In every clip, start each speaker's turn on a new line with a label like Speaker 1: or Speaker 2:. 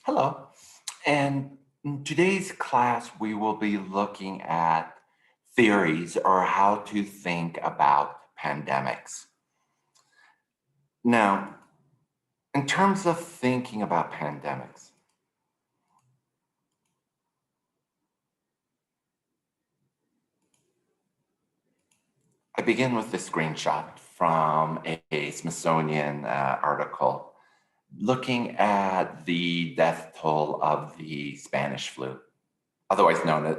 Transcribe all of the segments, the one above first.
Speaker 1: Hello, and in today's class, we will be looking at theories or how to think about pandemics. Now, in terms of thinking about pandemics, I begin with this screenshot from a Smithsonian article looking at the death toll of the Spanish flu, otherwise known as,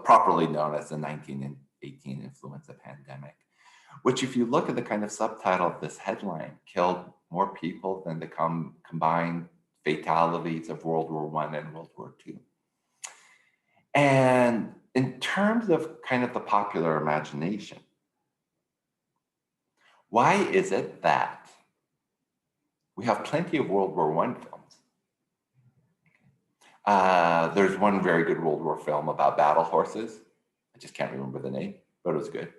Speaker 1: properly known as the 1918 influenza pandemic, which if you look at the kind of subtitle of this headline, killed more people than the combined fatalities of World War I and World War II. And in terms of kind of the popular imagination, why is it that we have plenty of World War I films? There's one very good World War film about battle horses. I just can't remember the name, but it was good.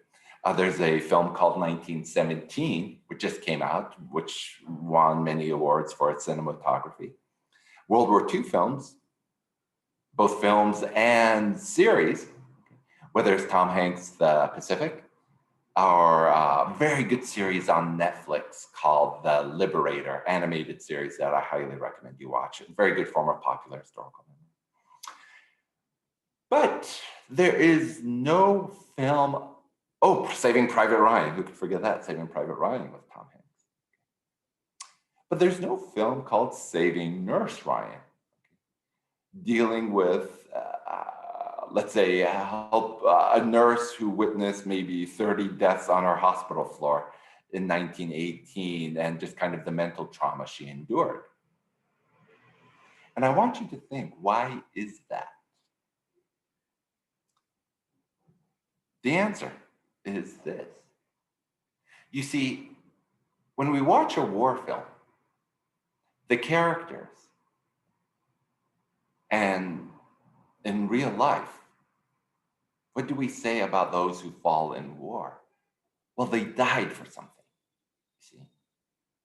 Speaker 1: There's a film called 1917, which just came out, which won many awards for its cinematography. World War II films, both films and series, whether it's Tom Hanks' The Pacific, or a very good series on Netflix called The Liberator, animated series that I highly recommend you watch. A very good form of popular historical memory. But there is no film. Oh, Saving Private Ryan. Who could forget that? Saving Private Ryan with Tom Hanks. But there's no film called Saving Nurse Ryan, dealing with, let's say, help a nurse who witnessed maybe 30 deaths on her hospital floor in 1918 and just kind of the mental trauma she endured. And I want you to think, why is that? The answer is this. You see, when we watch a war film, the characters and in real life, what do we say about those who fall in war? Well, they died for something, you see.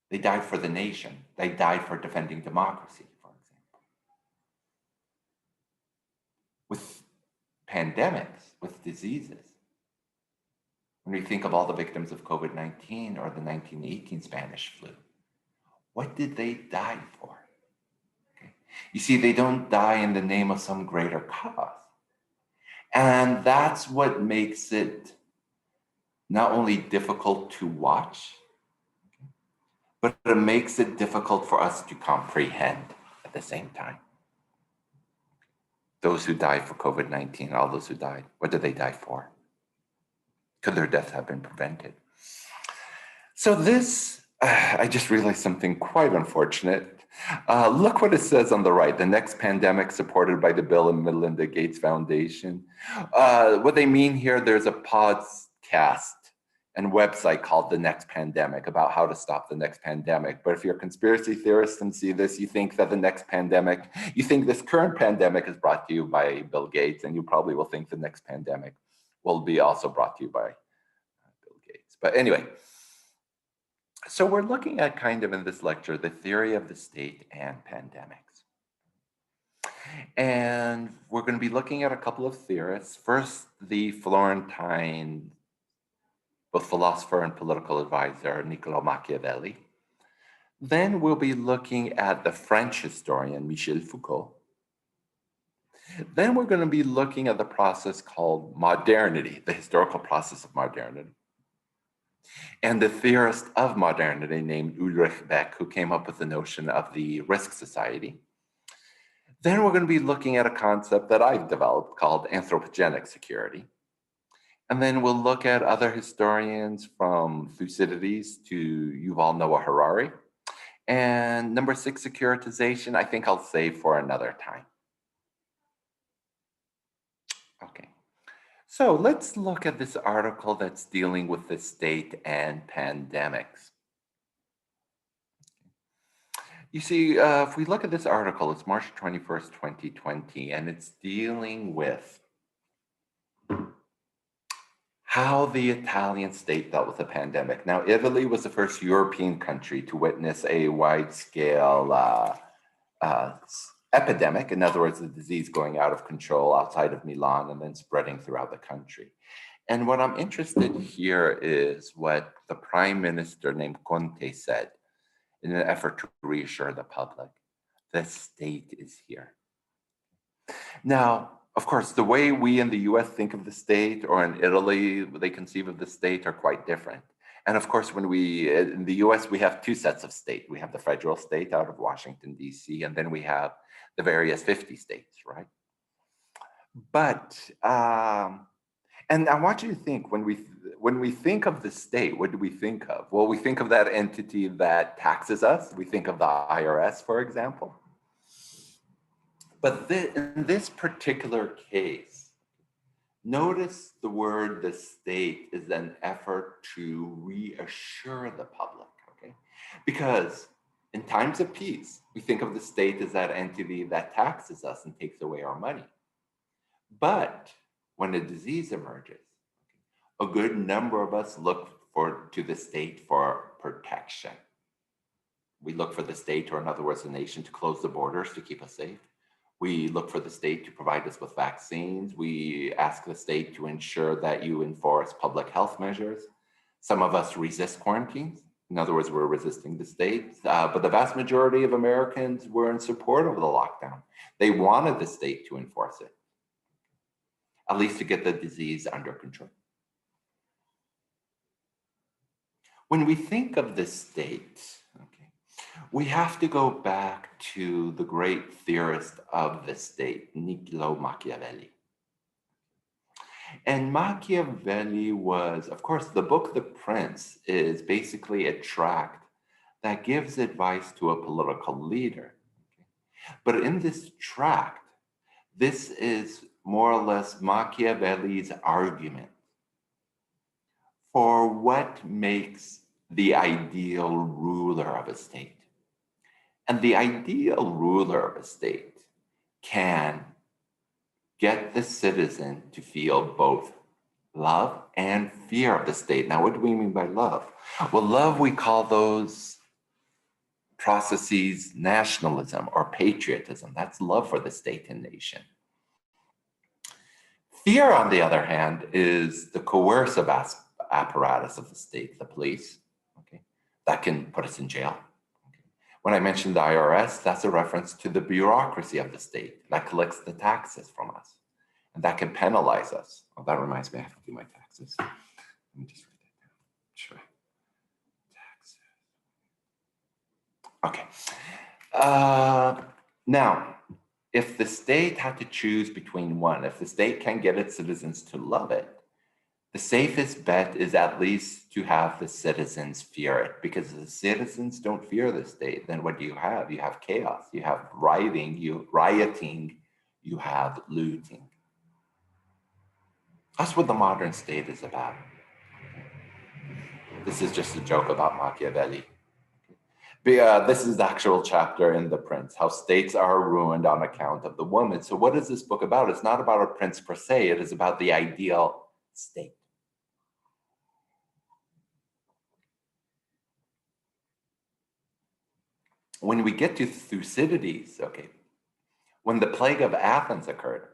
Speaker 1: They died for the nation. They died for defending democracy, for example. With pandemics, with diseases, when we think of all the victims of COVID-19 or the 1918 Spanish flu, what did they die for? Okay. You see, they don't die in the name of some greater cause. And that's what makes it not only difficult to watch, but it makes it difficult for us to comprehend at the same time. Those who died for COVID-19, all those who died, what did they die for? Could their death have been prevented? So this, I just realized something quite unfortunate. Look what it says on the right, the next pandemic supported by the Bill and Melinda Gates Foundation. What they mean here, there's a podcast and website called The Next Pandemic about how to stop the next pandemic. But if you're a conspiracy theorist and see this, you think that the next pandemic, you think this current pandemic is brought to you by Bill Gates, and you probably will think the next pandemic will be also brought to you by Bill Gates. But anyway, so we're looking at kind of in this lecture, the theory of the state and pandemics. And we're going to be looking at a couple of theorists. First, the Florentine, both philosopher and political advisor, Niccolo Machiavelli. Then we'll be looking at the French historian, Michel Foucault. Then we're going to be looking at the process called modernity, the historical process of modernity. And the theorist of modernity named Ulrich Beck, who came up with the notion of the risk society. Then we're going to be looking at a concept that I've developed called anthropogenic security. And then we'll look at other historians from Thucydides to Yuval Noah Harari. And number 6, securitization, I think I'll save for another time. Okay. So let's look at this article that's dealing with the state and pandemics. You see, if we look at this article, it's March 21st, 2020, and it's dealing with how the Italian state dealt with the pandemic. Now, Italy was the first European country to witness a wide-scale epidemic, in other words, the disease going out of control outside of Milan and then spreading throughout the country. And what I'm interested here is what the prime minister named Conte said in an effort to reassure the public. The state is here. Now, of course, the way we in the US think of the state, or in Italy, they conceive of the state, are quite different. And of course, when in the US, we have two sets of state. We have the federal state out of Washington, DC, and then we have the various 50 states, right? But, and I want you to think, when we think of the state, what do we think of? Well, we think of that entity that taxes us. We think of the IRS, for example. But in this particular case, notice the word the state is an effort to reassure the public, okay? Because in times of peace, we think of the state as that entity that taxes us and takes away our money. But when a disease emerges, a good number of us look to the state for protection. We look for the state, or in other words, the nation, to close the borders to keep us safe. We look for the state to provide us with vaccines. We ask the state to ensure that you enforce public health measures. Some of us resist quarantines. In other words, we're resisting the state. But the vast majority of Americans were in support of the lockdown. They wanted the state to enforce it, at least to get the disease under control. When we think of the state, we have to go back to the great theorist of the state, Niccolo Machiavelli. And Machiavelli was, of course, the book The Prince is basically a tract that gives advice to a political leader. But in this tract, this is more or less Machiavelli's argument for what makes the ideal ruler of a state. And the ideal ruler of a state can get the citizen to feel both love and fear of the state. Now, what do we mean by love? Well, love, we call those processes nationalism or patriotism. That's love for the state and nation. Fear, on the other hand, is the coercive apparatus of the state, the police, okay, that can put us in jail. When I mentioned the IRS, that's a reference to the bureaucracy of the state that collects the taxes from us, and that can penalize us. Oh, that reminds me, I have to do my taxes. Let me just write that down. Sure. Taxes. Okay. Now, if the state had to choose between one, if the state can get its citizens to love it, the safest bet is at least to have the citizens fear it, because if the citizens don't fear the state, then what do you have? You have chaos, you have rioting, you have looting. That's what the modern state is about. This is just a joke about Machiavelli. This is the actual chapter in The Prince, how states are ruined on account of the woman. So what is this book about? It's not about a prince per se, it is about the ideal state. When we get to Thucydides, okay, when the plague of Athens occurred,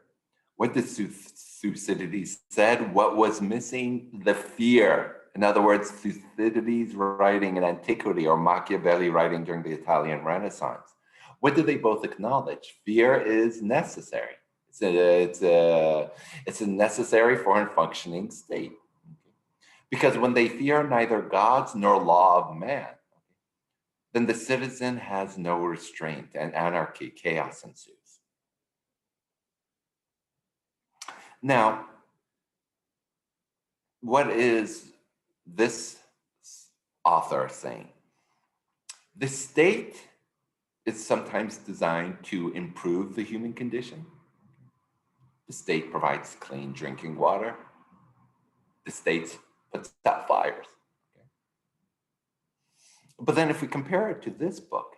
Speaker 1: what did Thucydides said? What was missing? The fear. In other words, Thucydides writing in antiquity or Machiavelli writing during the Italian Renaissance. What do they both acknowledge? Fear is necessary. It's a necessary for a functioning state. Because when they fear neither gods nor law of man, then the citizen has no restraint and anarchy, chaos ensues. Now, what is this author saying? The state is sometimes designed to improve the human condition. The state provides clean drinking water. The state puts out fires. But then if we compare it to this book,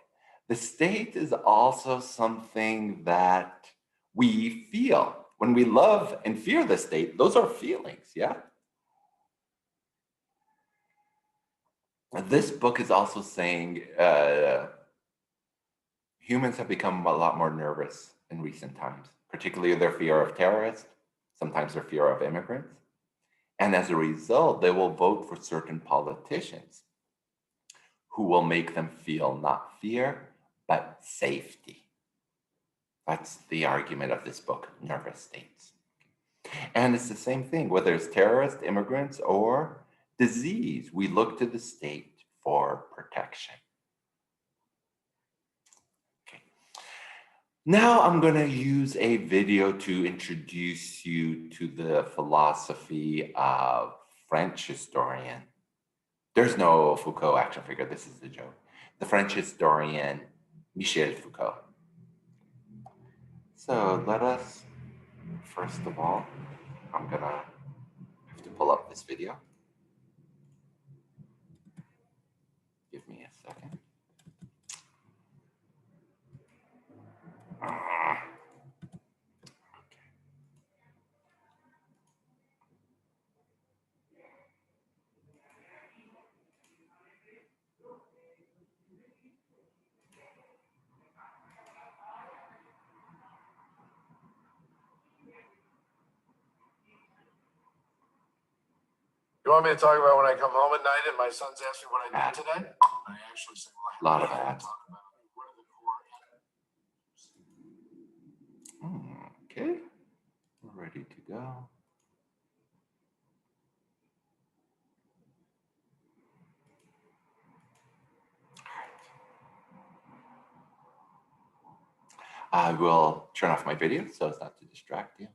Speaker 1: the state is also something that we feel. When we love and fear the state, those are feelings, yeah? This book is also saying humans have become a lot more nervous in recent times, particularly their fear of terrorists, sometimes their fear of immigrants. And as a result, they will vote for certain politicians who will make them feel not fear, but safety. That's the argument of this book, Nervous States. And it's the same thing, whether it's terrorists, immigrants, or disease, we look to the state for protection. Okay. Now I'm going to use a video to introduce you to the philosophy of French historian. There's no Foucault action figure, this is the joke. The French historian Michel Foucault. So let us, first of all, I'm gonna have to pull up this video. Give me a second.
Speaker 2: You want me to talk about when I come home at night and my sons ask me what I did today? I actually say, well,
Speaker 1: A lot of ads.
Speaker 2: talk about what are the core.
Speaker 1: Okay, we're ready to go. I will turn off my video so as not to distract you.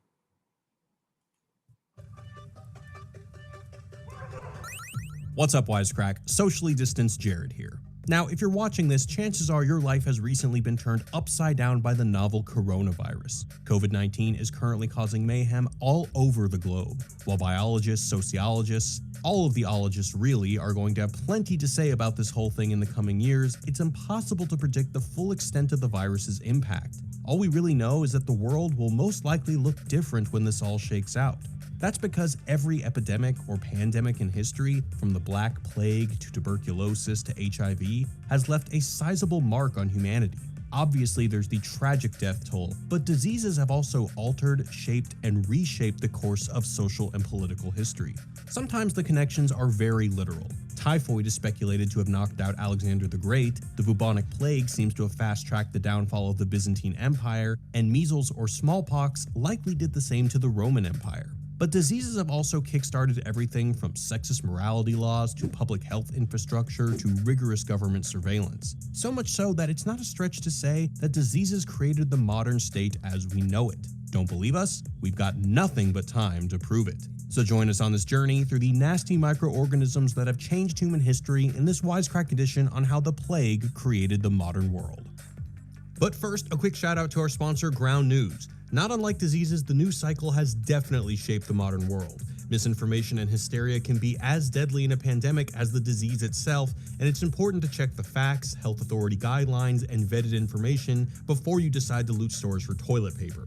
Speaker 3: What's up, Wisecrack? Socially distanced Jared here. Now, if you're watching this, chances are your life has recently been turned upside down by the novel coronavirus. COVID-19 is currently causing mayhem all over the globe. While biologists, sociologists, all of the ologists really are going to have plenty to say about this whole thing in the coming years, it's impossible to predict the full extent of the virus's impact. All we really know is that the world will most likely look different when this all shakes out. That's because every epidemic or pandemic in history, from the Black Plague to tuberculosis to HIV, has left a sizable mark on humanity. Obviously, there's the tragic death toll, but diseases have also altered, shaped, and reshaped the course of social and political history. Sometimes the connections are very literal. Typhoid is speculated to have knocked out Alexander the Great, the bubonic plague seems to have fast-tracked the downfall of the Byzantine Empire, and measles or smallpox likely did the same to the Roman Empire. But diseases have also kickstarted everything from sexist morality laws to public health infrastructure to rigorous government surveillance. So much so that it's not a stretch to say that diseases created the modern state as we know it. Don't believe us? We've got nothing but time to prove it. So join us on this journey through the nasty microorganisms that have changed human history in this Wisecrack edition on how the plague created the modern world. But first, a quick shout out to our sponsor, Ground News. Not unlike diseases, the news cycle has definitely shaped the modern world. Misinformation and hysteria can be as deadly in a pandemic as the disease itself, and it's important to check the facts, health authority guidelines, and vetted information before you decide to loot stores for toilet paper.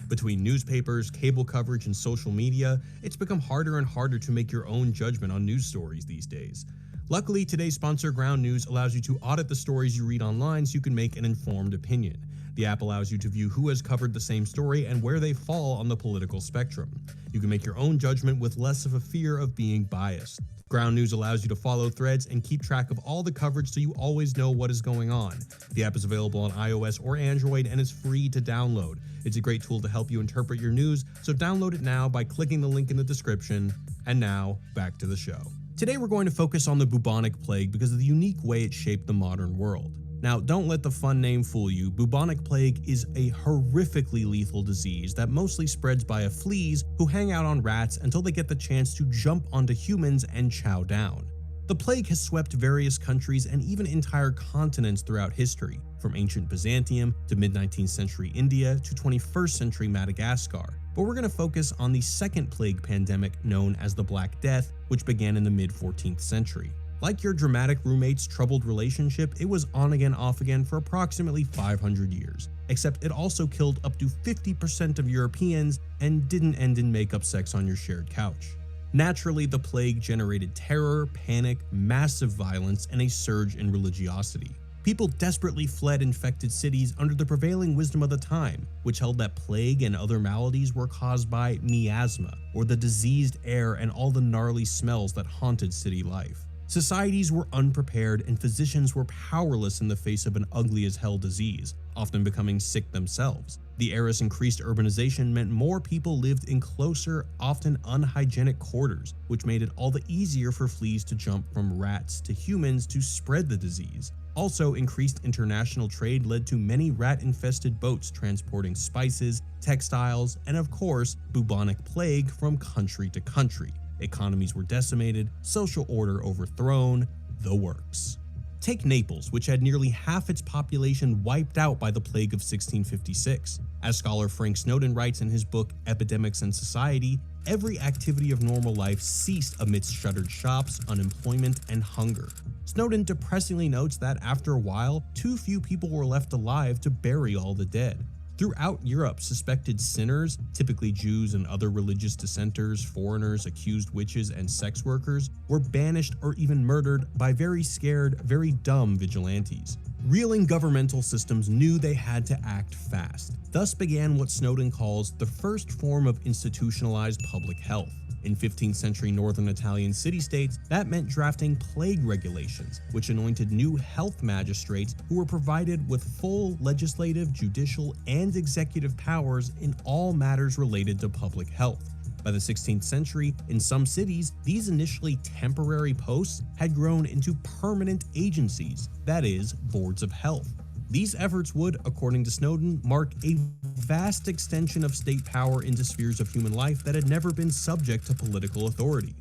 Speaker 3: Between newspapers, cable coverage, and social media, it's become harder and harder to make your own judgment on news stories these days. Luckily, today's sponsor, Ground News, allows you to audit the stories you read online so you can make an informed opinion. The app allows you to view who has covered the same story and where they fall on the political spectrum. You can make your own judgment with less of a fear of being biased. Ground News allows you to follow threads and keep track of all the coverage so you always know what is going on. The app is available on iOS or Android and is free to download. It's a great tool to help you interpret your news, so download it now by clicking the link in the description. And now, back to the show. Today we're going to focus on the bubonic plague because of the unique way it shaped the modern world. Now, don't let the fun name fool you. Bubonic plague is a horrifically lethal disease that mostly spreads via fleas who hang out on rats until they get the chance to jump onto humans and chow down. The plague has swept various countries and even entire continents throughout history, from ancient Byzantium to mid-19th century India to 21st century Madagascar. But we're going to focus on the second plague pandemic known as the Black Death, which began in the mid-14th century. Like your dramatic roommate's troubled relationship, it was on again, off again for approximately 500 years, except it also killed up to 50% of Europeans and didn't end in make-up sex on your shared couch. Naturally, the plague generated terror, panic, massive violence, and a surge in religiosity. People desperately fled infected cities under the prevailing wisdom of the time, which held that plague and other maladies were caused by miasma, or the diseased air and all the gnarly smells that haunted city life. Societies were unprepared and physicians were powerless in the face of an ugly-as-hell disease, often becoming sick themselves. The era's increased urbanization meant more people lived in closer, often unhygienic quarters, which made it all the easier for fleas to jump from rats to humans to spread the disease. Also, increased international trade led to many rat-infested boats transporting spices, textiles, and of course, bubonic plague from country to country. Economies were decimated, social order overthrown, the works. Take Naples, which had nearly half its population wiped out by the plague of 1656. As scholar Frank Snowden writes in his book Epidemics and Society, every activity of normal life ceased amidst shuttered shops, unemployment, and hunger. Snowden depressingly notes that after a while, too few people were left alive to bury all the dead. Throughout Europe, suspected sinners, typically Jews and other religious dissenters, foreigners, accused witches, and sex workers, were banished or even murdered by very scared, very dumb vigilantes. Reeling governmental systems knew they had to act fast. Thus began what Snowden calls the first form of institutionalized public health. In 15th century northern Italian city-states, that meant drafting plague regulations, which anointed new health magistrates who were provided with full legislative, judicial, and executive powers in all matters related to public health. By the 16th century, in some cities, these initially temporary posts had grown into permanent agencies, that is, boards of health. These efforts would, according to Snowden, mark a vast extension of state power into spheres of human life that had never been subject to political authority.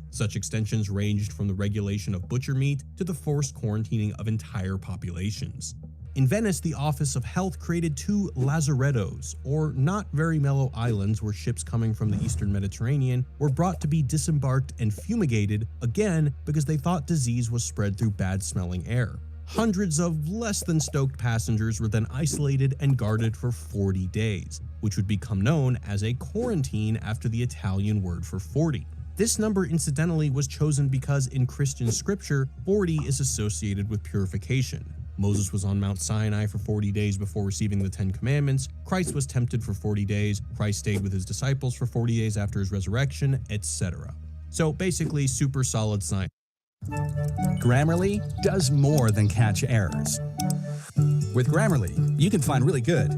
Speaker 3: Such extensions ranged from the regulation of butcher meat to the forced quarantining of entire populations. In Venice, the Office of Health created 2 lazarettos, or not very mellow islands where ships coming from the eastern Mediterranean were brought to be disembarked and fumigated, again because they thought disease was spread through bad-smelling air. Hundreds of less than stoked passengers were then isolated and guarded for 40 days, which would become known as a quarantine after the Italian word for 40. This number incidentally was chosen because in Christian scripture, 40 is associated with purification. Moses was on Mount Sinai for 40 days before receiving the 10 Commandments, Christ was tempted for 40 days, Christ stayed with his disciples for 40 days after his resurrection, etc. So basically super solid science.
Speaker 4: Grammarly does more than catch errors. With Grammarly, you can find really good,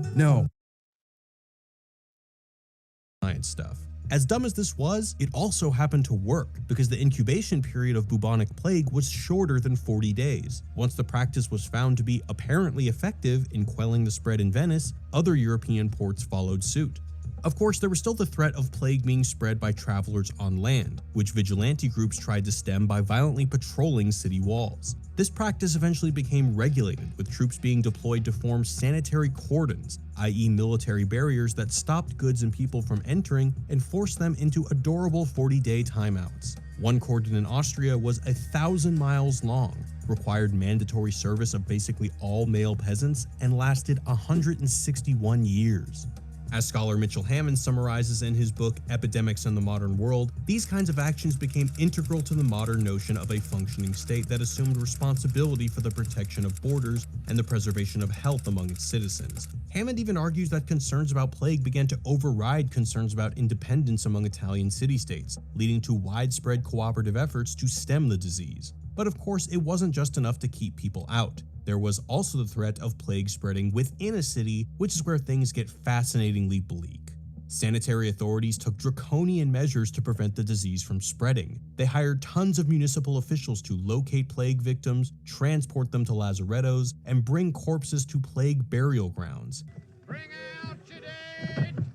Speaker 3: Science stuff. As dumb as this was, it also happened to work because the incubation period of bubonic plague was shorter than 40 days. Once the practice was found to be apparently effective in quelling the spread in Venice, other European ports followed suit. Of course, there was still the threat of plague being spread by travelers on land, which vigilante groups tried to stem by violently patrolling city walls. This practice eventually became regulated, with troops being deployed to form sanitary cordons, i.e. military barriers that stopped goods and people from entering and forced them into adorable 40-day timeouts. One cordon in Austria was 1,000 miles long, required mandatory service of basically all male peasants, and lasted 161 years. As scholar Mitchell Hammond summarizes in his book Epidemics and the Modern World, these kinds of actions became integral to the modern notion of a functioning state that assumed responsibility for the protection of borders and the preservation of health among its citizens. Hammond even argues that concerns about plague began to override concerns about independence among Italian city-states, leading to widespread cooperative efforts to stem the disease. But of course, it wasn't just enough to keep people out. There was also the threat of plague spreading within a city, which is where things get fascinatingly bleak. Sanitary authorities took draconian measures to prevent the disease from spreading. They hired tons of municipal officials to locate plague victims, transport them to lazarettos, and bring corpses to plague burial grounds.
Speaker 5: Bring out your dead!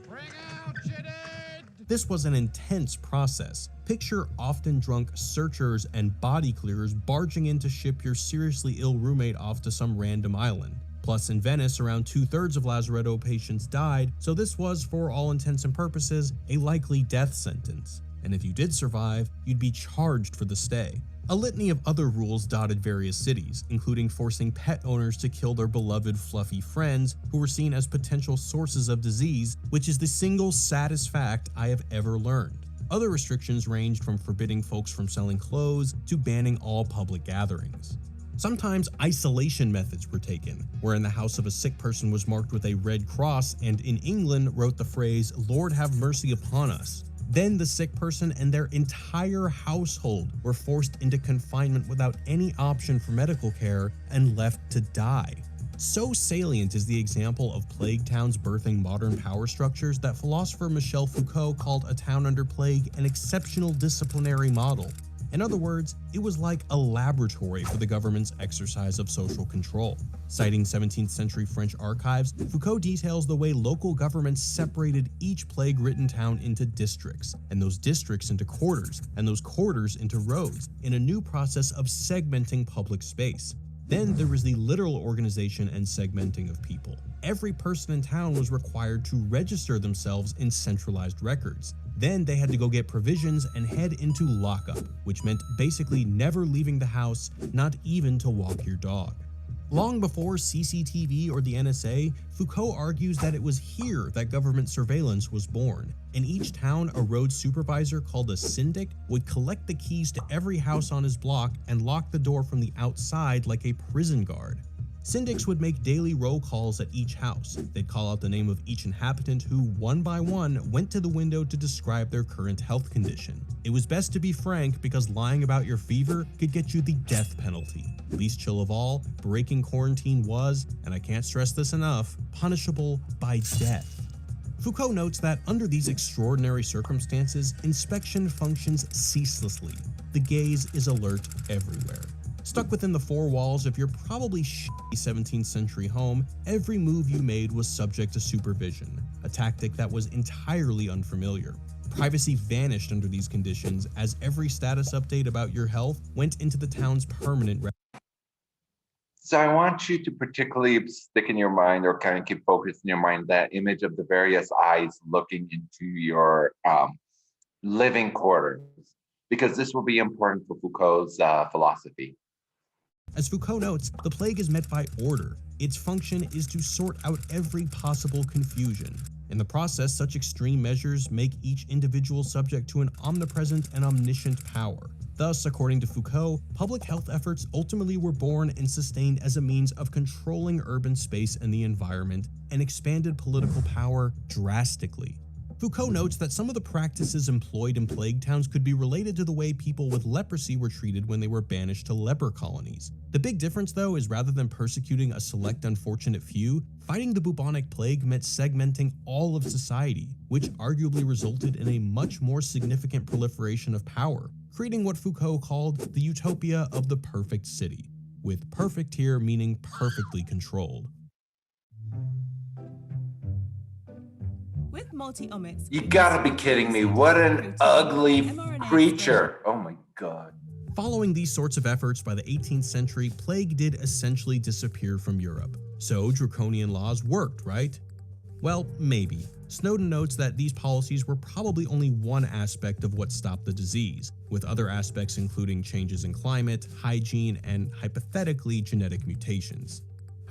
Speaker 5: Bring out your dead!
Speaker 3: This was an intense process. Picture often drunk searchers and body clearers barging in to ship your seriously ill roommate off to some random island. Plus, in Venice, around 2/3 of lazaretto patients died, so this was, for all intents and purposes, a likely death sentence. And if you did survive, you'd be charged for the stay. A litany of other rules dotted various cities, including forcing pet owners to kill their beloved fluffy friends who were seen as potential sources of disease, which is the single saddest fact I have ever learned. Other restrictions ranged from forbidding folks from selling clothes to banning all public gatherings. Sometimes isolation methods were taken, wherein the house of a sick person was marked with a red cross and in England wrote the phrase, "Lord have mercy upon us." Then the sick person and their entire household were forced into confinement without any option for medical care and left to die. So salient is the example of plague towns birthing modern power structures that philosopher Michel Foucault called a town under plague an exceptional disciplinary model. In other words, it was like a laboratory for the government's exercise of social control. Citing 17th century French archives, Foucault details the way local governments separated each plague-ridden town into districts, and those districts into quarters, and those quarters into roads, in a new process of segmenting public space. Then there was the literal organization and segmenting of people. Every person in town was required to register themselves in centralized records. Then they had to go get provisions and head into lockup, which meant basically never leaving the house, not even to walk your dog. Long before CCTV or the NSA, Foucault argues that it was here that government surveillance was born. In each town, a road supervisor called a syndic would collect the keys to every house on his block and lock the door from the outside like a prison guard. Syndics would make daily roll calls at each house. They'd call out the name of each inhabitant who, one by one, went to the window to describe their current health condition. It was best to be frank because lying about your fever could get you the death penalty. Least chill of all, breaking quarantine was, and I can't stress this enough, punishable by death. Foucault notes that under these extraordinary circumstances, inspection functions ceaselessly. The gaze is alert everywhere. Stuck within the four walls of your probably shitty 17th century home, every move you made was subject to supervision, a tactic that was entirely unfamiliar. Privacy vanished under these conditions as every status update about your health went into the town's permanent record.
Speaker 1: So I want you to particularly stick in your mind or kind of keep focused in your mind that image of the various eyes looking into your living quarters, because this will be important for Foucault's philosophy.
Speaker 3: As Foucault notes, the plague is met by order. Its function is to sort out every possible confusion. In the process, such extreme measures make each individual subject to an omnipresent and omniscient power. Thus, according to Foucault, public health efforts ultimately were born and sustained as a means of controlling urban space and the environment, and expanded political power drastically. Foucault notes that some of the practices employed in plague towns could be related to the way people with leprosy were treated when they were banished to leper colonies. The big difference, though, is rather than persecuting a select unfortunate few, fighting the bubonic plague meant segmenting all of society, which arguably resulted in a much more significant proliferation of power, creating what Foucault called the utopia of the perfect city, with perfect here meaning perfectly controlled.
Speaker 6: With multi-omics,
Speaker 1: You gotta be kidding me. What an ugly creature. Oh my God.
Speaker 3: Following these sorts of efforts by the 18th century, plague did essentially disappear from Europe. So draconian laws worked, right? Well, maybe. Snowden notes that these policies were probably only one aspect of what stopped the disease, with other aspects including changes in climate, hygiene, and hypothetically genetic mutations.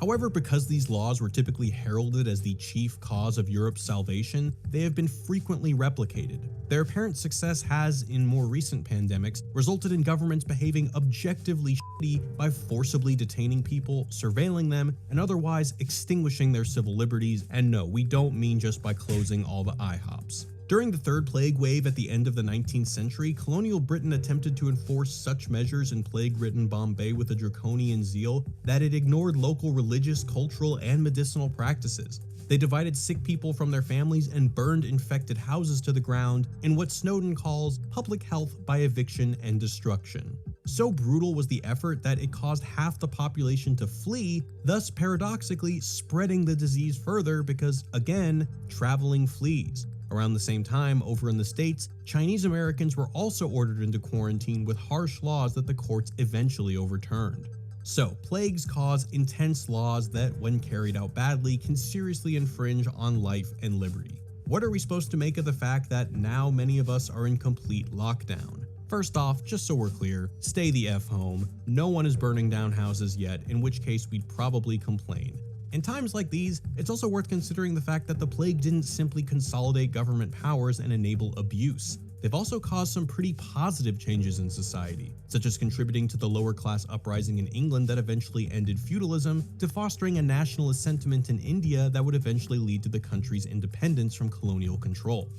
Speaker 3: However, because these laws were typically heralded as the chief cause of Europe's salvation, they have been frequently replicated. Their apparent success has, in more recent pandemics, resulted in governments behaving objectively shitty by forcibly detaining people, surveilling them, and otherwise extinguishing their civil liberties, and no, we don't mean just by closing all the IHOPs. During the third plague wave at the end of the 19th century, colonial Britain attempted to enforce such measures in plague-ridden Bombay with a draconian zeal that it ignored local religious, cultural, and medicinal practices. They divided sick people from their families and burned infected houses to the ground in what Snowden calls public health by eviction and destruction. So brutal was the effort that it caused half the population to flee, thus paradoxically spreading the disease further because, again, traveling fleas. Around the same time, over in the States, Chinese Americans were also ordered into quarantine with harsh laws that the courts eventually overturned. So, plagues cause intense laws that, when carried out badly, can seriously infringe on life and liberty. What are we supposed to make of the fact that now many of us are in complete lockdown? First off, just so we're clear, stay the F home. No one is burning down houses yet, in which case we'd probably complain. In times like these, it's also worth considering the fact that the plague didn't simply consolidate government powers and enable abuse. they've also caused some pretty positive changes in society, such as contributing to the lower class uprising in England that eventually ended feudalism, to fostering a nationalist sentiment in India that would eventually lead to the country's independence from colonial control.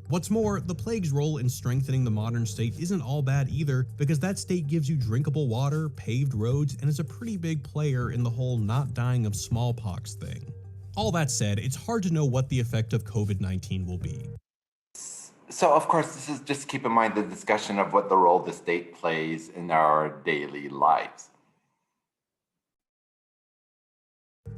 Speaker 3: What's more, the plague's role in strengthening the modern state isn't all bad either, because that state gives you drinkable water, paved roads, and is a pretty big player in the whole not dying of smallpox thing. All that said, it's hard to know what the effect of COVID-19 will be.
Speaker 1: So, of course, this is just keep in mind the discussion of what the role the state plays in our daily lives.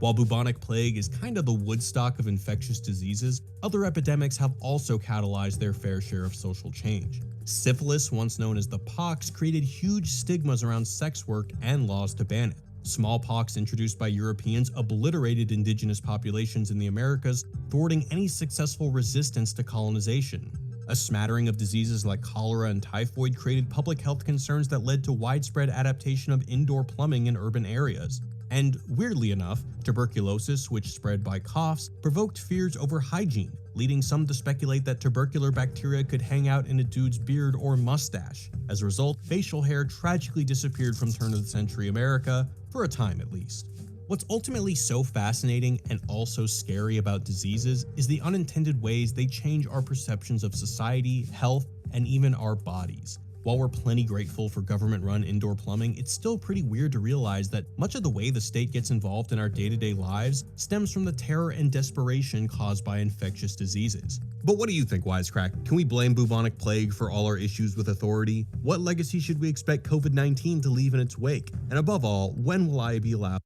Speaker 3: While bubonic plague is kind of the Woodstock of infectious diseases, other epidemics have also catalyzed their fair share of social change. Syphilis, once known as the pox, created huge stigmas around sex work and laws to ban it. Smallpox, introduced by Europeans, obliterated indigenous populations in the Americas, thwarting any successful resistance to colonization. A smattering of diseases like cholera and typhoid created public health concerns that led to widespread adaptation of indoor plumbing in urban areas. And weirdly enough, tuberculosis, which spread by coughs, provoked fears over hygiene, leading some to speculate that tubercular bacteria could hang out in a dude's beard or mustache. As a result, facial hair tragically disappeared from turn-of-the-century America, for a time at least. What's ultimately so fascinating and also scary about diseases is the unintended ways they change our perceptions of society, health, and even our bodies. While we're plenty grateful for government-run indoor plumbing, it's still pretty weird to realize that much of the way the state gets involved in our day-to-day lives stems from the terror and desperation caused by infectious diseases. But what do you think, Wisecrack? Can we blame bubonic plague for all our issues with authority? What legacy should we expect COVID-19 to leave in its wake? And above all, when will I be allowed?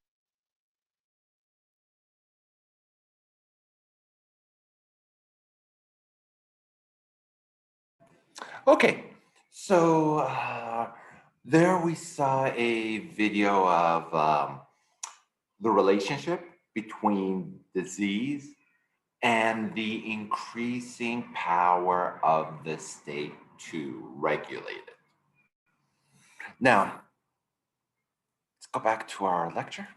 Speaker 1: Okay, so there we saw a video of the relationship between disease and the increasing power of the state to regulate it. Now, let's go back to our lecture.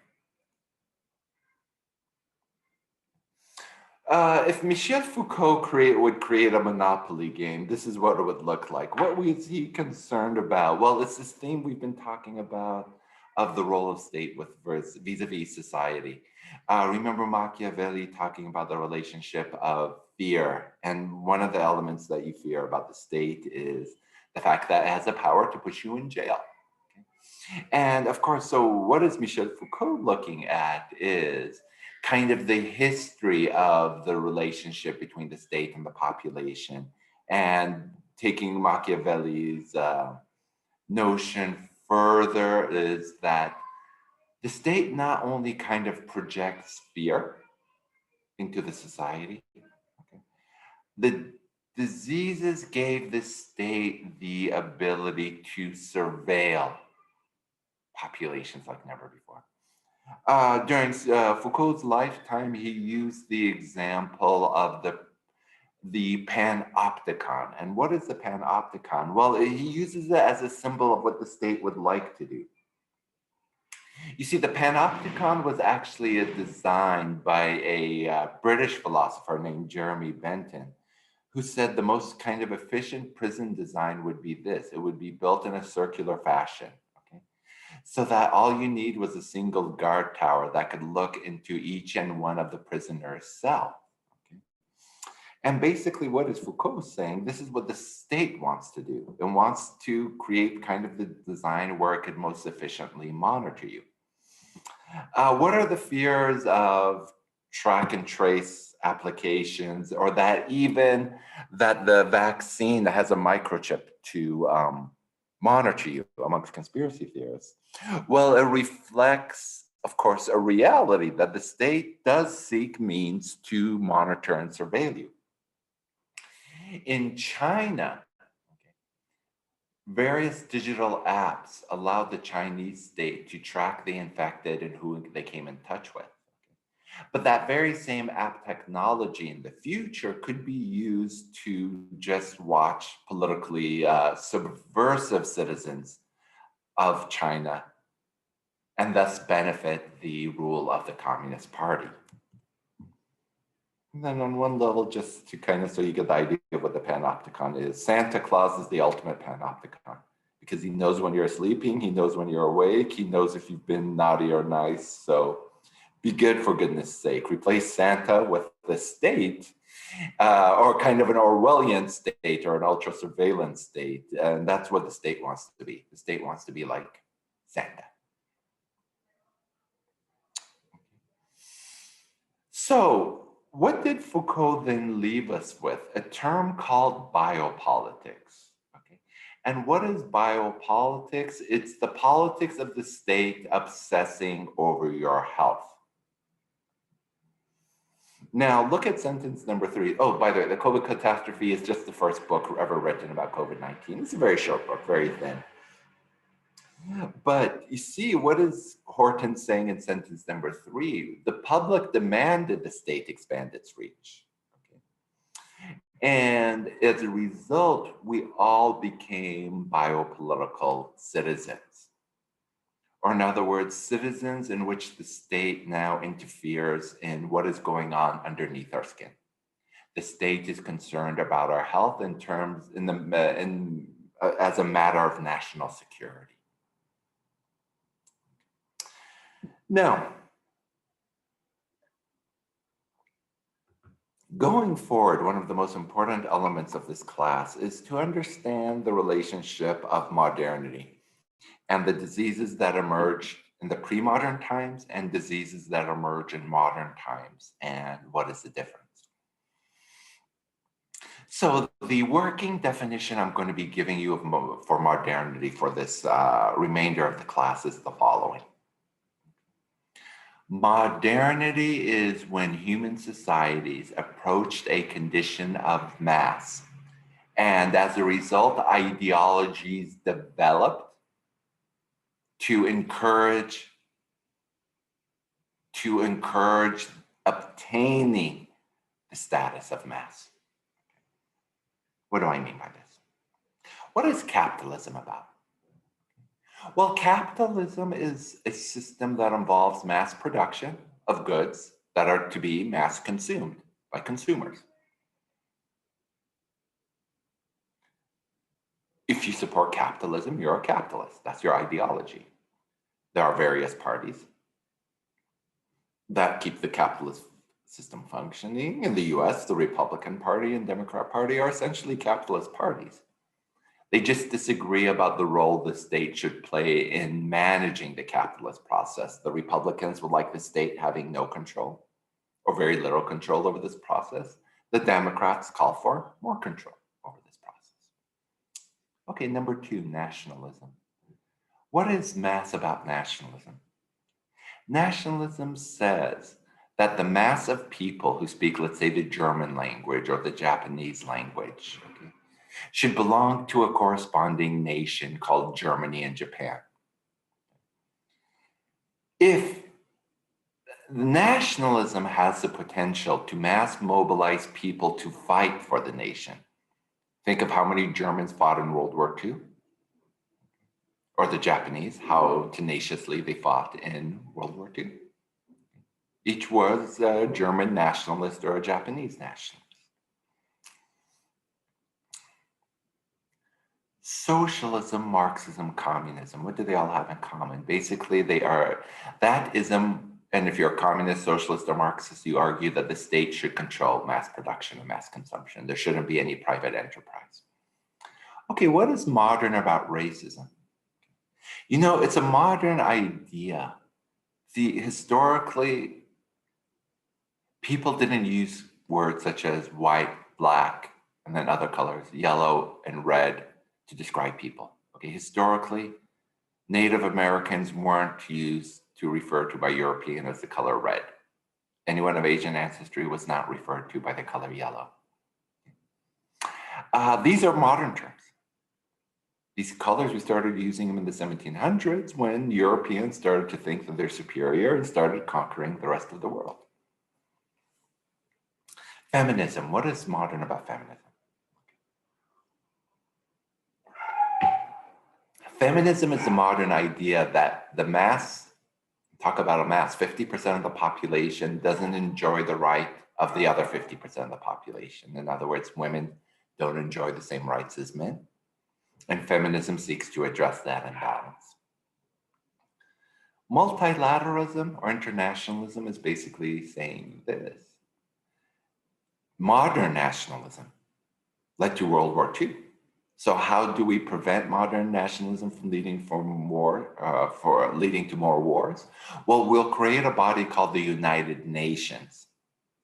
Speaker 1: If Michel Foucault would create a Monopoly game, this is what it would look like. What was he concerned about? Well, it's this theme we've been talking about of the role of state with vis-a-vis society. Remember Machiavelli talking about the relationship of fear, and one of the elements that you fear about the state is the fact that it has the power to put you in jail. Okay? And of course, so what is Michel Foucault looking at is kind of the history of the relationship between the state and the population, and taking Machiavelli's notion further is that the state not only kind of projects fear into the society, okay, the diseases gave the state the ability to surveil populations like never before. During Foucault's lifetime, he used the example of the panopticon. And what is the panopticon? Well, he uses it as a symbol of what the state would like to do. You see, the panopticon was actually a design by a British philosopher named Jeremy Bentham, who said the most kind of efficient prison design would be this. It would be built in a circular fashion, okay? So that all you need was a single guard tower that could look into each and one of the prisoner's cell. Okay? And basically what is Foucault saying? This is what the state wants to do. It wants to create kind of the design where it could most efficiently monitor you. What are the fears of track and trace applications, or that even that the vaccine that has a microchip to monitor you amongst conspiracy theorists? Well, it reflects, of course, a reality that the state does seek means to monitor and surveil you. In China, various digital apps allowed the Chinese state to track the infected and who they came in touch with. But that very same app technology in the future could be used to just watch politically subversive citizens of China and thus benefit the rule of the Communist Party. And then on one level, just to kind of so you get the idea of what the panopticon is, Santa Claus is the ultimate panopticon because he knows when you're sleeping, he knows when you're awake, he knows if you've been naughty or nice. So be good for goodness sake. Replace Santa with the state, or kind of an Orwellian state or an ultra surveillance state. And that's what the state wants to be. The state wants to be like Santa. So what did Foucault then leave us with? A term called biopolitics. Okay. And what is biopolitics? It's the politics of the state obsessing over your health. Now, look at sentence number 3. Oh, by the way, the COVID catastrophe is just the first book ever written about COVID-19. It's a very short book, very thin. But you see, what is Horton saying in sentence number 3? The public demanded the state expand its reach. Okay. And as a result, we all became biopolitical citizens. Or in other words, citizens in which the state now interferes in what is going on underneath our skin. The state is concerned about our health in terms as a matter of national security. Now, going forward, one of the most important elements of this class is to understand the relationship of modernity and the diseases that emerge in the pre-modern times and diseases that emerge in modern times, and what is the difference. So the working definition I'm going to be giving you for modernity for this remainder of the class is the following. Modernity is when human societies approached a condition of mass, and as a result, ideologies developed to encourage obtaining the status of mass. What do I mean by this? What is capitalism about? Well, capitalism is a system that involves mass production of goods that are to be mass consumed by consumers. If you support capitalism, you're a capitalist. That's your ideology. There are various parties that keep the capitalist system functioning. In the US, the Republican Party and Democrat Party are essentially capitalist parties. They just disagree about the role the state should play in managing the capitalist process. The Republicans would like the state having no control or very little control over this process. The Democrats call for more control over this process. Okay, number 2, nationalism. What is mass about nationalism? Nationalism says that the mass of people who speak, let's say, the German language or the Japanese language, okay, should belong to a corresponding nation called Germany and Japan. If nationalism has the potential to mass mobilize people to fight for the nation, think of how many Germans fought in World War II, or the Japanese, how tenaciously they fought in World War II. Each was a German nationalist or a Japanese nationalist. Socialism, Marxism, communism, what do they all have in common? Basically, they are that ism, and if you're a communist, socialist, or Marxist, you argue that the state should control mass production and mass consumption. There shouldn't be any private enterprise. Okay, what is modern about racism? You know, it's a modern idea. See, historically, people didn't use words such as white, black, and then other colors, yellow and red, to describe people. Okay, historically, Native Americans weren't used to refer to by European as the color red. Anyone of Asian ancestry was not referred to by the color yellow. These are modern terms. These colors, we started using them in the 1700s when Europeans started to think that they're superior and started conquering the rest of the world. Feminism, what is modern about feminism? Feminism is the modern idea that the mass, talk about a mass, 50% of the population doesn't enjoy the right of the other 50% of the population. In other words, women don't enjoy the same rights as men, and feminism seeks to address that imbalance. Multilateralism or internationalism is basically saying this. Modern nationalism led to World War II. So how do we prevent modern nationalism from leading to more wars? Well, we'll create a body called the United Nations,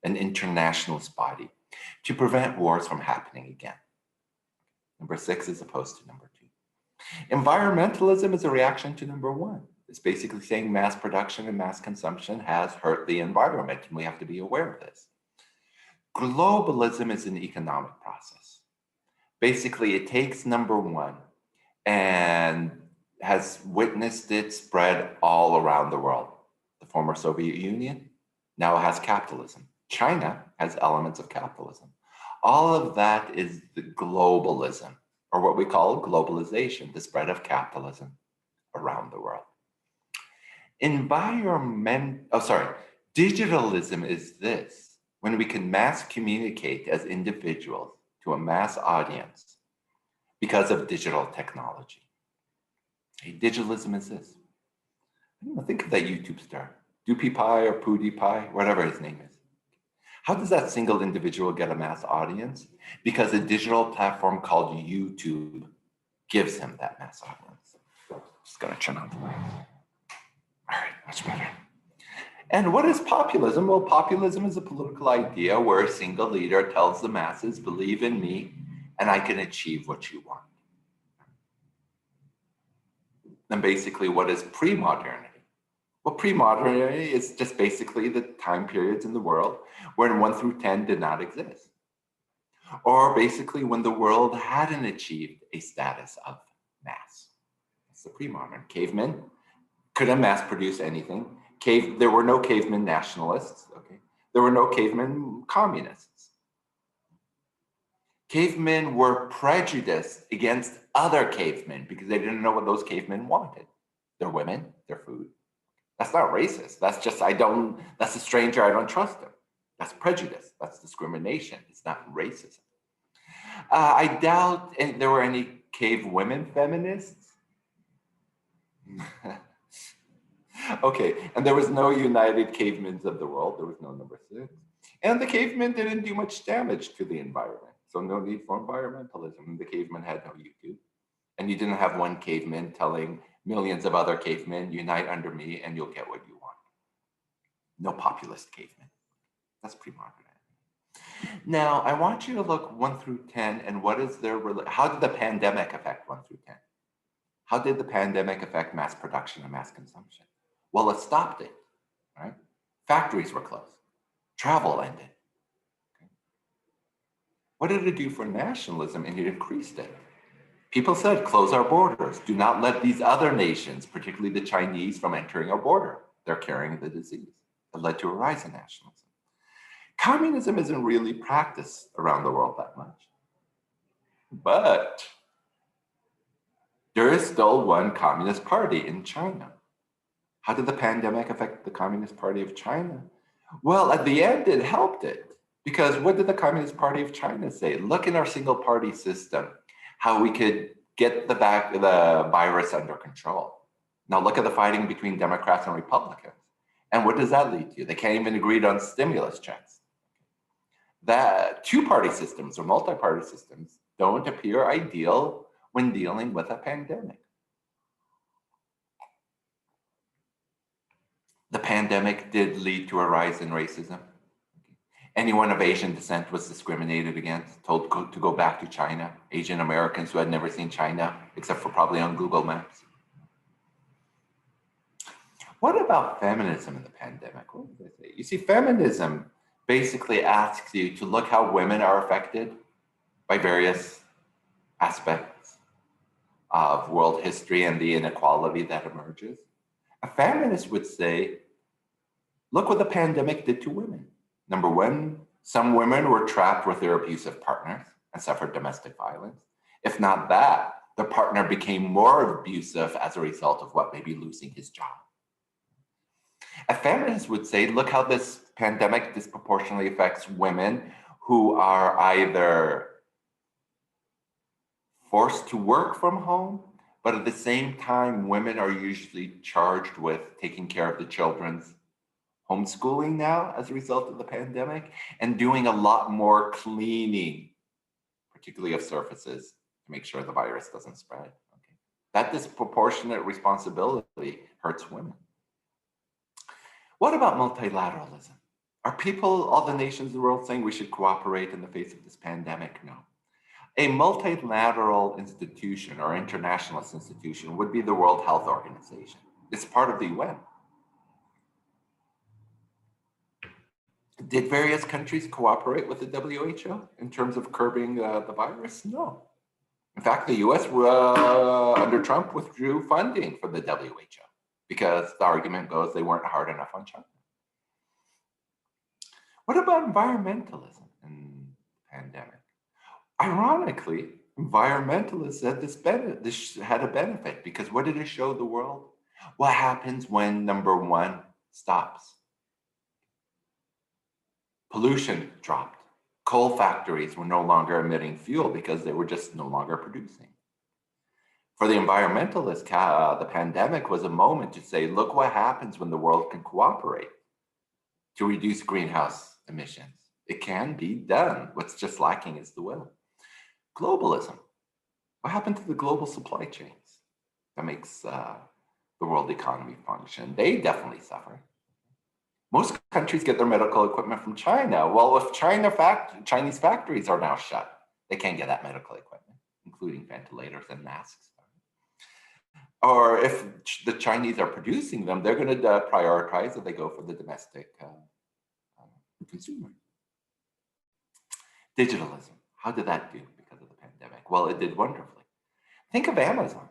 Speaker 1: an internationalist body, to prevent wars from happening again. Number 6 is opposed to number 2. Environmentalism is a reaction to number 1. It's basically saying mass production and mass consumption has hurt the environment, and we have to be aware of this. Globalism is an economic process. Basically, it takes number 1 and has witnessed it spread all around the world. The former Soviet Union now has capitalism. China has elements of capitalism. All of that is the globalism, or what we call globalization, the spread of capitalism around the world. Digitalism is this, when we can mass communicate as individuals to a mass audience because of digital technology. Digitalism is this. Think of that YouTube star, DewPie or PewDiePie, whatever his name is. How does that single individual get a mass audience? Because a digital platform called YouTube gives him that mass audience. Just gonna turn on the light. All right, much better. And what is populism? Well, populism is a political idea where a single leader tells the masses, believe in me, and I can achieve what you want. And basically, what is pre-modernity? Well, pre-modernity is just basically the time periods in the world when 1 through 10 did not exist. Or basically when the world hadn't achieved a status of mass. That's the pre-modern. Cavemen couldn't mass produce anything. There were no caveman nationalists, okay? There were no caveman communists. Cavemen were prejudiced against other cavemen because they didn't know what those cavemen wanted. Their women, their food. That's not racist. That's just, that's a stranger, I don't trust him. That's prejudice, that's discrimination. It's not racism. I doubt there were any cave women feminists. Okay, and there was no United Cavemen of the World. There was no number 6. And the cavemen didn't do much damage to the environment. So no need for environmentalism. The cavemen had no YouTube. And you didn't have one caveman telling millions of other cavemen, unite under me and you'll get what you want. No populist cavemen. That's pre-modern. Now, I want you to look 1 through 10 and what is how did the pandemic affect 1 through 10? How did the pandemic affect mass production and mass consumption? Well, it stopped it, right? Factories were closed. Travel ended. Okay. What did it do for nationalism? And it increased it. People said, close our borders. Do not let these other nations, particularly the Chinese, from entering our border. They're carrying the disease. It led to a rise in nationalism. Communism isn't really practiced around the world that much. But there is still one Communist Party in China. How did the pandemic affect the Communist Party of China? Well, at the end, it helped it. Because what did the Communist Party of China say? Look in our single party system, how we could get the virus under control. Now look at the fighting between Democrats and Republicans. And what does that lead to? They can't even agree on stimulus checks. That two-party systems or multi-party systems don't appear ideal when dealing with a pandemic. The pandemic did lead to a rise in racism. Anyone of Asian descent was discriminated against, told to go back to China. Asian Americans who had never seen China, except for probably on Google Maps. What about feminism in the pandemic? What did they say? You see, feminism basically asks you to look how women are affected by various aspects of world history and the inequality that emerges. A feminist would say, look what the pandemic did to women. Number one, some women were trapped with their abusive partners and suffered domestic violence. If not that, the partner became more abusive as a result of what, maybe losing his job. A feminist would say, look how this pandemic disproportionately affects women who are either forced to work from home, but at the same time, women are usually charged with taking care of the children's homeschooling now as a result of the pandemic and doing a lot more cleaning, particularly of surfaces, to make sure the virus doesn't spread. Okay. That disproportionate responsibility hurts women. What about multilateralism? Are people, all the nations of the world, saying we should cooperate in the face of this pandemic? No. A multilateral institution or internationalist institution would be the World Health Organization. It's part of the UN. Did various countries cooperate with the WHO in terms of curbing the virus? No. In fact, the US under Trump withdrew funding for the WHO because the argument goes they weren't hard enough on China. What about environmentalism in the pandemic? Ironically, environmentalists said this had a benefit because what did it show the world? What happens when number one stops? Pollution dropped. Coal factories were no longer emitting fuel because they were just no longer producing. For the environmentalists, the pandemic was a moment to say, look what happens when the world can cooperate to reduce greenhouse emissions. It can be done. What's just lacking is the will. Globalism. What happened to the global supply chains that makes the world economy function? They definitely suffer. Most countries get their medical equipment from China. Well, if Chinese factories are now shut, they can't get that medical equipment, including ventilators and masks. Or if the Chinese are producing them, they're going to prioritize that they go for the domestic consumer. Digitalism. How did that do because of the pandemic? Well, it did wonderfully. Think of Amazon.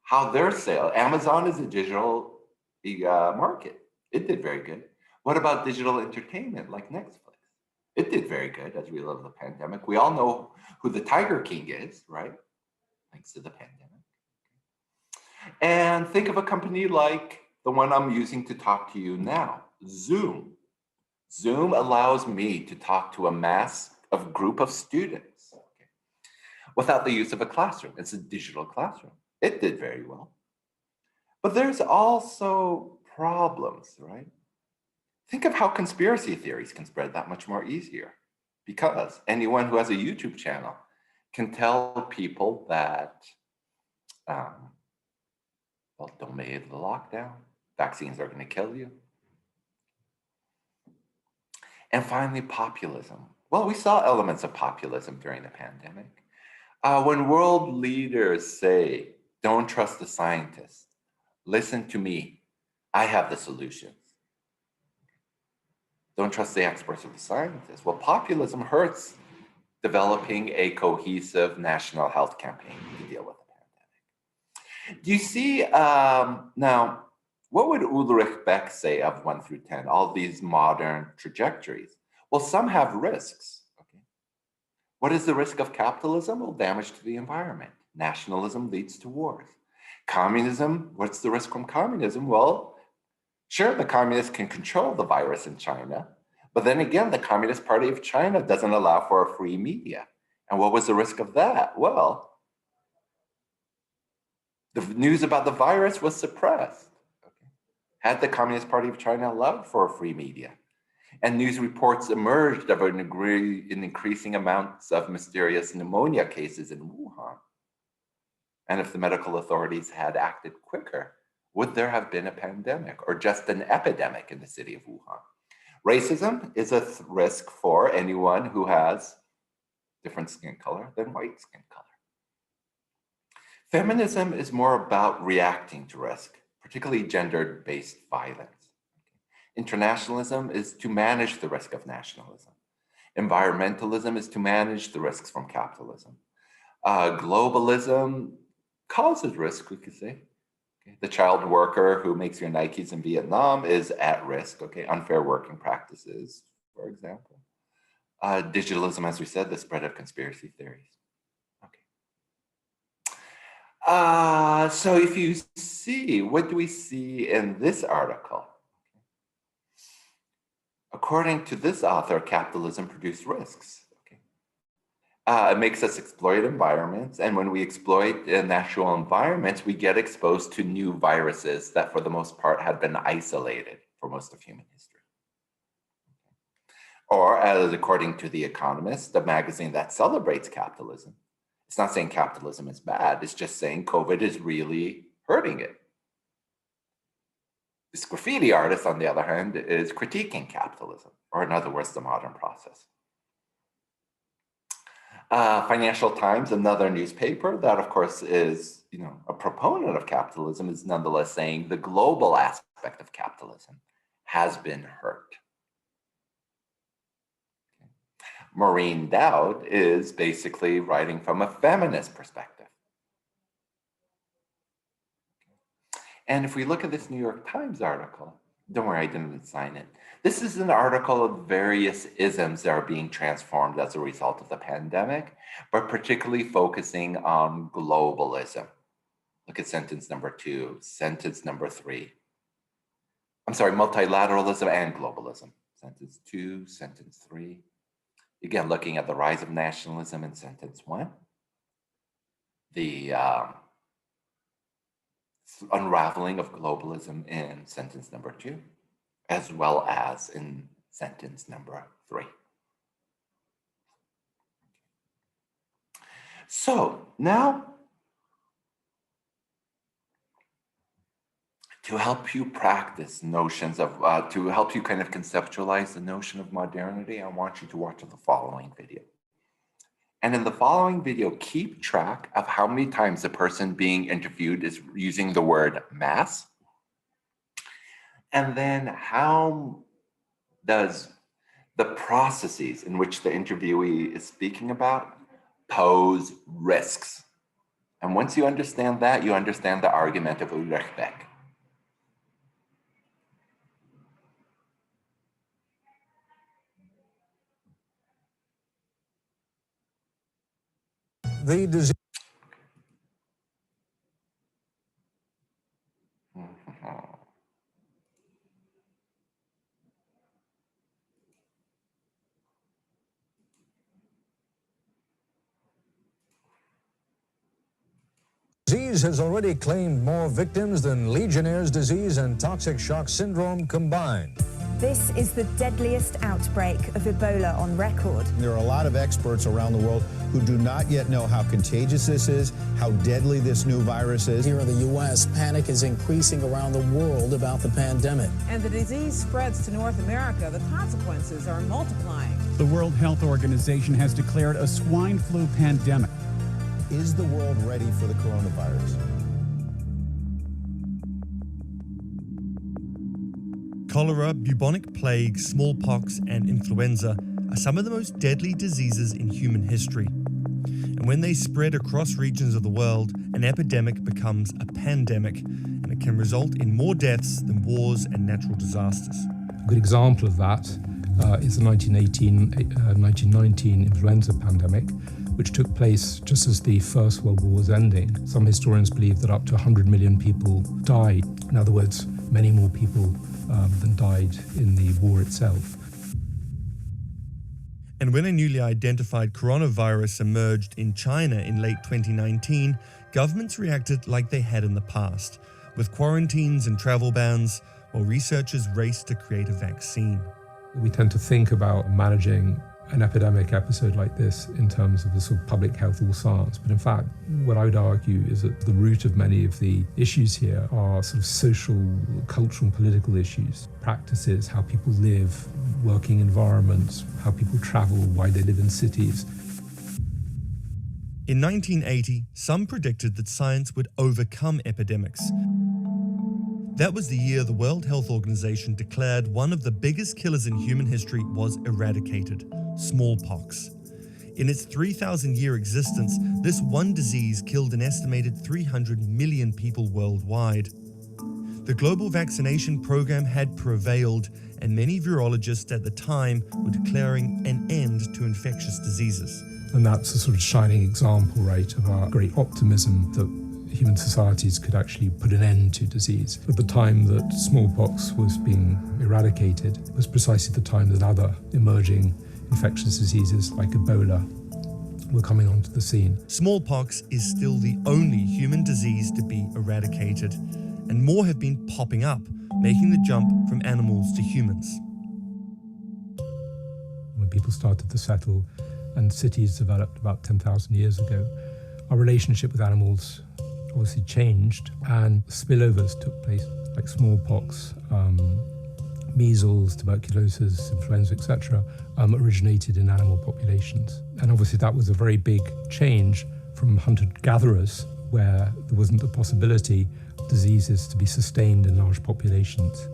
Speaker 1: How their sale. Amazon is a digital market. It did very good. What about digital entertainment like Netflix? It did very good as we love the pandemic. We all know who the Tiger King is, right? Thanks to the pandemic. And think of a company like the one I'm using to talk to you now, Zoom. Zoom allows me to talk to a group of students without the use of a classroom. It's a digital classroom. It did very well. But there's also problems, right? Think of how conspiracy theories can spread that much more easier because anyone who has a YouTube channel can tell people that, well, don't make the lockdown. Vaccines are going to kill you. And finally, populism. Well, we saw elements of populism during the pandemic. When world leaders say, don't trust the scientists, listen to me, I have the solutions. Don't trust the experts or the scientists. Well, populism hurts developing a cohesive national health campaign to deal with the pandemic. Do you see, now, what would Ulrich Beck say of 1 through 10, all these modern trajectories? Well, some have risks. Okay. What is the risk of capitalism? Well, damage to the environment. Nationalism leads to wars. Communism, what's the risk from communism? Well, sure, the communists can control the virus in China, but then again, the Communist Party of China doesn't allow for a free media. And what was the risk of that? Well, the news about the virus was suppressed. Okay. Had the Communist Party of China allowed for a free media? And news reports emerged of an increasing amounts of mysterious pneumonia cases in Wuhan. And if the medical authorities had acted quicker, would there have been a pandemic or just an epidemic in the city of Wuhan? Racism is a risk for anyone who has different skin color than white skin color. Feminism is more about reacting to risk, particularly gender-based violence. Internationalism is to manage the risk of nationalism. Environmentalism is to manage the risks from capitalism. Globalism causes risk, we could say. Okay. The child worker who makes your Nikes in Vietnam is at risk, okay? Unfair working practices, for example. Digitalism, as we said, the spread of conspiracy theories. Okay. So if you see, what do we see in this article? According to this author, capitalism produced risks. It makes us exploit environments, and when we exploit natural environments, we get exposed to new viruses that for the most part had been isolated for most of human history. Or as according to The Economist, the magazine that celebrates capitalism, it's not saying capitalism is bad, it's just saying COVID is really hurting it. This graffiti artist, on the other hand, is critiquing capitalism, or in other words, the modern process. Financial Times, another newspaper that, of course, is a proponent of capitalism, is nonetheless saying the global aspect of capitalism has been hurt. Maureen Dowd is basically writing from a feminist perspective. And if we look at this New York Times article, don't worry, I didn't sign it. This is an article of various isms that are being transformed as a result of the pandemic, but particularly focusing on globalism. Look at sentence number 2, sentence number 3. I'm sorry, multilateralism and globalism. Sentence 2, sentence 3. Again, looking at the rise of nationalism in sentence 1. The unraveling of globalism in sentence number 2. As well as in sentence number 3. So now, to help you practice notions of, to help you kind of conceptualize the notion of modernity, I want you to watch the following video. And in the following video, keep track of how many times the person being interviewed is using the word mass. And then how does the processes in which the interviewee is speaking about pose risks? And once you understand that, you understand the argument of Ulrich Beck.
Speaker 6: The disease. Disease has already claimed more victims than Legionnaire's disease and toxic shock syndrome combined.
Speaker 7: This is the deadliest outbreak of Ebola on record.
Speaker 8: There are a lot of experts around the world who do not yet know how contagious this is, how deadly this new virus is.
Speaker 9: Here in the U.S., panic is increasing around the world about the pandemic.
Speaker 10: And the disease spreads to North America. The consequences are multiplying.
Speaker 11: The World Health Organization has declared a swine flu pandemic.
Speaker 8: Is the world ready for the coronavirus?
Speaker 3: Cholera, bubonic plague, smallpox, and influenza are some of the most deadly diseases in human history. And when they spread across regions of the world, an epidemic becomes a pandemic, and it can result in more deaths than wars and natural disasters.
Speaker 12: A good example of that is the 1919 influenza pandemic, which took place just as the First World War was ending. Some historians believe that up to 100 million people died. In other words, many more people than died in the war itself.
Speaker 3: And when a newly identified coronavirus emerged in China in late 2019, governments reacted like they had in the past, with quarantines and travel bans, while researchers raced to create a vaccine.
Speaker 12: We tend to think about managing an epidemic episode like this in terms of the sort of public health or science. But in fact, what I would argue is that the root of many of the issues here are sort of social, cultural, and political issues. Practices, how people live, working environments, how people travel, why they live in cities.
Speaker 3: In 1980, some predicted that science would overcome epidemics. That was the year the World Health Organization declared one of the biggest killers in human history was eradicated: smallpox. In its 3,000-year existence, this one disease killed an estimated 300 million people worldwide. The global vaccination program had prevailed, and many virologists at the time were declaring an end to infectious diseases.
Speaker 12: And that's a sort of shining example, right, of our great optimism that human societies could actually put an end to disease. At the time that smallpox was being eradicated was precisely the time that other emerging infectious diseases like Ebola were coming onto the scene.
Speaker 3: Smallpox is still the only human disease to be eradicated, and more have been popping up, making the jump from animals to humans.
Speaker 12: When people started to settle and cities developed about 10,000 years ago, our relationship with animals obviously changed and spillovers took place, like smallpox, measles, tuberculosis, influenza, etc., originated in animal populations. And obviously that was a very big change from hunter-gatherers, where there wasn't the possibility of diseases to be sustained in large populations.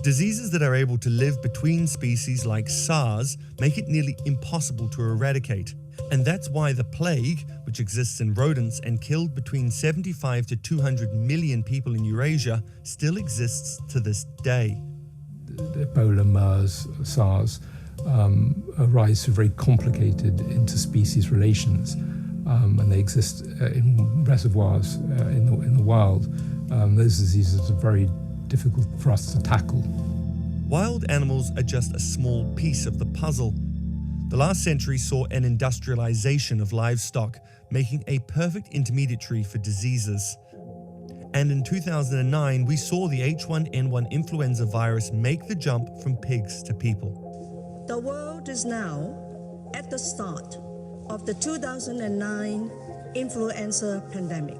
Speaker 3: Diseases that are able to live between species like SARS make it nearly impossible to eradicate. And that's why the plague, which exists in rodents and killed between 75 to 200 million people in Eurasia, still exists to this day.
Speaker 12: Ebola, MERS, SARS arise through very complicated interspecies relations, and they exist in reservoirs in the wild. Those diseases are very difficult for us to tackle.
Speaker 3: Wild animals are just a small piece of the puzzle. The last century saw an industrialization of livestock, making a perfect intermediary for diseases. And in 2009, we saw the H1N1 influenza virus make the jump from pigs to people.
Speaker 13: The world is now at the start of the 2009 influenza pandemic.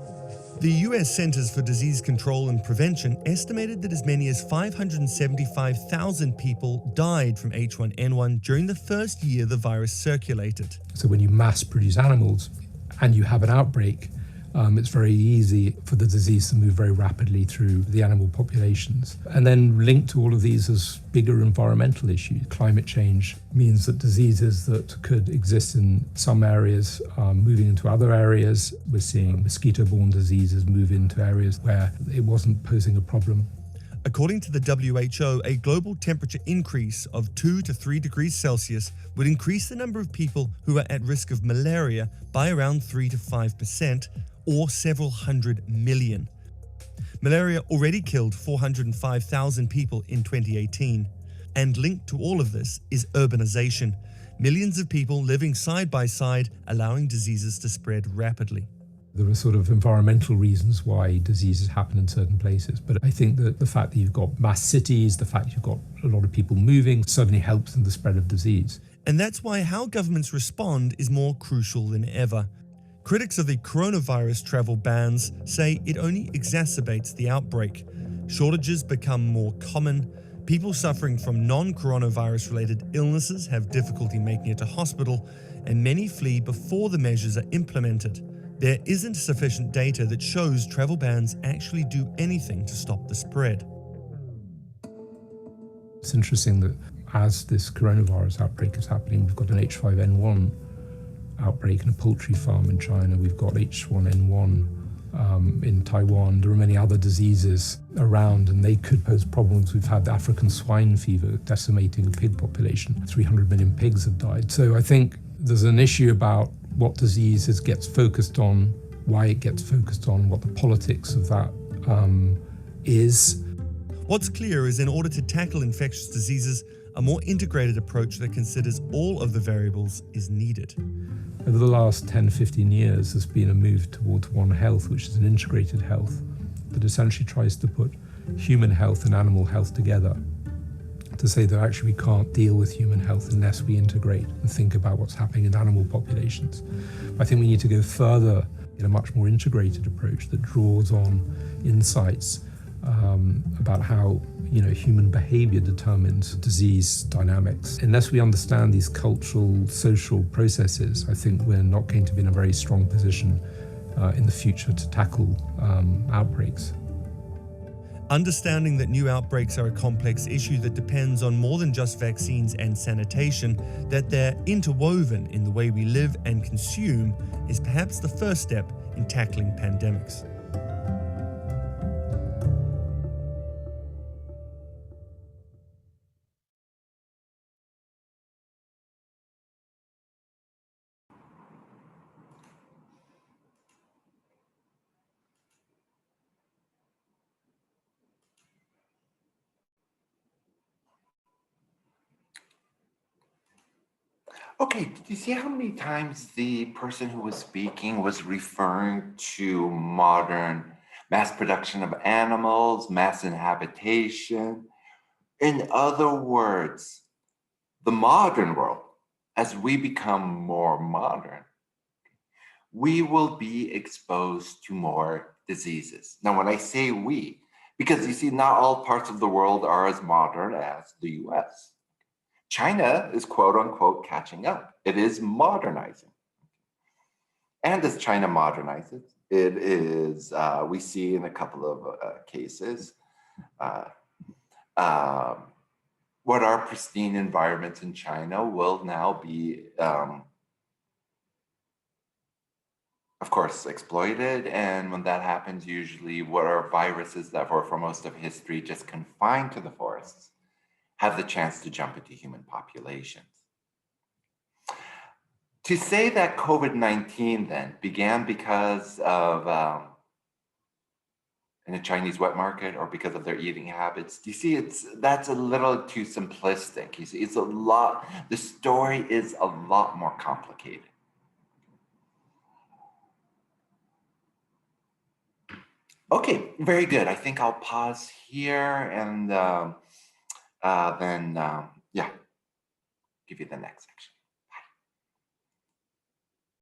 Speaker 3: The US Centers for Disease Control and Prevention estimated that as many as 575,000 people died from H1N1 during the first year the virus circulated.
Speaker 12: So when you mass produce animals and you have an outbreak, it's very easy for the disease to move very rapidly through the animal populations. And then linked to all of these is bigger environmental issues. Climate change means that diseases that could exist in some areas are moving into other areas. We're seeing mosquito-borne diseases move into areas where it wasn't posing a problem.
Speaker 3: According to the WHO, a global temperature increase of 2 to 3 degrees Celsius would increase the number of people who are at risk of malaria by around 3 to 5%, or several hundred million. Malaria already killed 405,000 people in 2018. And linked to all of this is urbanization. Millions of people living side by side, allowing diseases to spread rapidly.
Speaker 12: There are sort of environmental reasons why diseases happen in certain places, but I think that the fact that you've got mass cities, the fact you've got a lot of people moving, certainly helps in the spread of disease.
Speaker 3: And that's why how governments respond is more crucial than ever. Critics of the coronavirus travel bans say it only exacerbates the outbreak. Shortages become more common. People suffering from non-coronavirus-related illnesses have difficulty making it to hospital, and many flee before the measures are implemented. There isn't sufficient data that shows travel bans actually do anything to stop the spread.
Speaker 12: It's interesting that as this coronavirus outbreak is happening, we've got an H5N1 outbreak in a poultry farm in China. We've got H1N1 in Taiwan. There are many other diseases around, and they could pose problems. We've had the African swine fever decimating a pig population. 300 million pigs have died. So I think there's an issue about what diseases gets focused on, why it gets focused on, what the politics of that is.
Speaker 3: What's clear is in order to tackle infectious diseases, a more integrated approach that considers all of the variables is needed.
Speaker 12: Over the last 10-15 years, there's been a move towards One Health, which is an integrated health that essentially tries to put human health and animal health together, to say that actually we can't deal with human health unless we integrate and think about what's happening in animal populations. I think we need to go further in a much more integrated approach that draws on insights about how human behavior determines disease dynamics. Unless we understand these cultural, social processes, I think we're not going to be in a very strong position in the future to tackle outbreaks.
Speaker 3: Understanding that new outbreaks are a complex issue that depends on more than just vaccines and sanitation, that they're interwoven in the way we live and consume, is perhaps the first step in tackling pandemics.
Speaker 1: Okay, did you see how many times the person who was speaking was referring to modern mass production of animals, mass inhabitation? In other words, the modern world, as we become more modern, we will be exposed to more diseases. Now, when I say we, because you see, not all parts of the world are as modern as the US. China is quote unquote catching up. It is modernizing. And as China modernizes, it is, we see in a couple of cases, what are pristine environments in China will now be, of course, exploited. And when that happens, usually what are viruses that were for most of history just confined to the forests have the chance to jump into human populations. To say that COVID-19 then began because of in a Chinese wet market or because of their eating habits, you see, that's a little too simplistic. You see, the story is a lot more complicated. Okay, very good. I think I'll pause here and then, yeah, give you the next section.